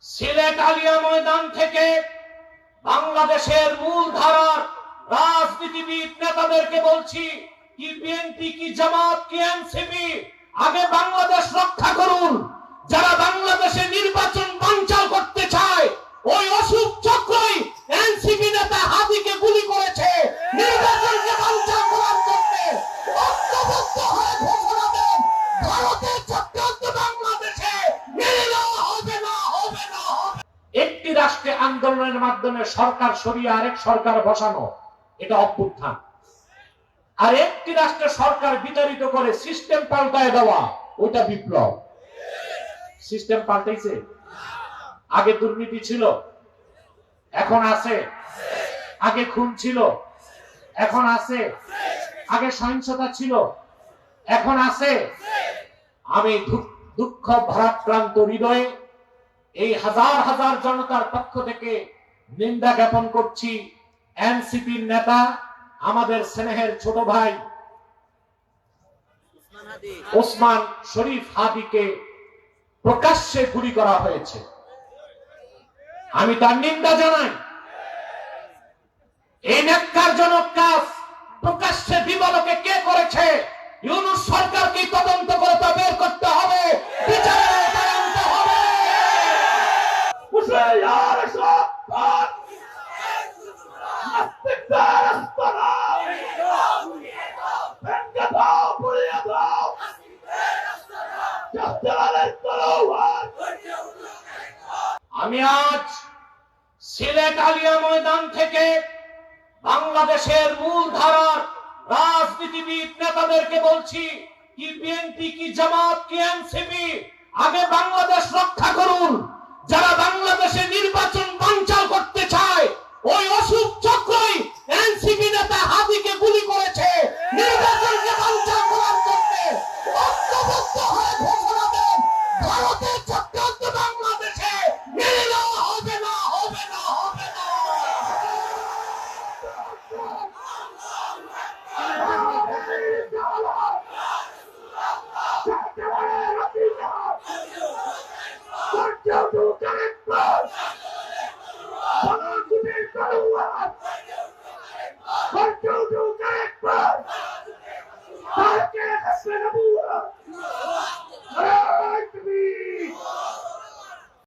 সিলেট আলিয়া ময়দান থেকে বাংলাদেশের মূল ধারার রাজনীতিবিদ নেতাদেরকে বলছি, কি বিএনপি, কি জামাত, কি এনসিপি, আগে বাংলাদেশ রক্ষা করুন। যারা বাংলাদেশে নির্বাচন বানচাল করতে চায়, ওই অসুখ চক্রই এনসিপি নেতা হাদিকে গুলি করেছে। নির্বাচনকে বানচাল করার জন্য ঐক্যবদ্ধ হয়ে ঘোষণা দেন, ভারতের চক্রান্ত বাংলাদেশে মেনে নেওয়া হবে না, হবে না, হবে। একটি রাষ্ট্রে আন্দোলনের মাধ্যমে সরকার সরিয়ে আরেক সরকার বসানো, এটা অভ্যুত্থান। আর একটি রাষ্ট্রে সরকার বিতাড়িত করে সিস্টেম পাল্টায় দেওয়া, ওইটা বিপ্লব। সিস্টেম পাল্টাইছে? আগে দুর্নীতি ছিল, এখন আছে। আগে খুন ছিল, এখন আছে। আগে সহিংসতা ছিল, এখন আছে। আমি দুঃখ ভারাক্রান্ত হৃদয়ে এই হাজার হাজার জনতার পক্ষ থেকে নিন্দা জ্ঞাপন করছি এনসিপির নেতা, আমাদের স্নেহের ছোট ভাই ওসমান শরীফ হাদিকে প্রকাশ্যে গুলি করা হয়েছে। আমি তার নিন্দা জানাই। এই ন্যাক্কারজনক কাজ প্রকাশ্যে দিবালোকে কে করেছে? ইউনূস সরকারকে তদন্ত করে তা বের করতে হবে, বিচারের আওতায় আনতে হবে। আমি আজ সিলেট আলিয়া ময়দান থেকে বাংলাদেশের মূল ধারার রাজনীতিবিদ নেতাদেরকে বলছি, কি বিএনপি, কি জামাত, কি এনসিপি, আগে বাংলাদেশ রক্ষা করুন। যারা বাংলাদেশে নির্বাচন বানচাল করতে চায়, ওই অসুখ চক্রই এনসিপি নেতা হাদিকে গুলি করেছে। নির্বাচনকে বানচাল করার জন্য ঐক্যবদ্ধ হয়ে ঘোষণা দেন, ভারতের চক্রান্ত বাংলাদেশে মেনে নেওয়া হবে না, হবে না, হবে না।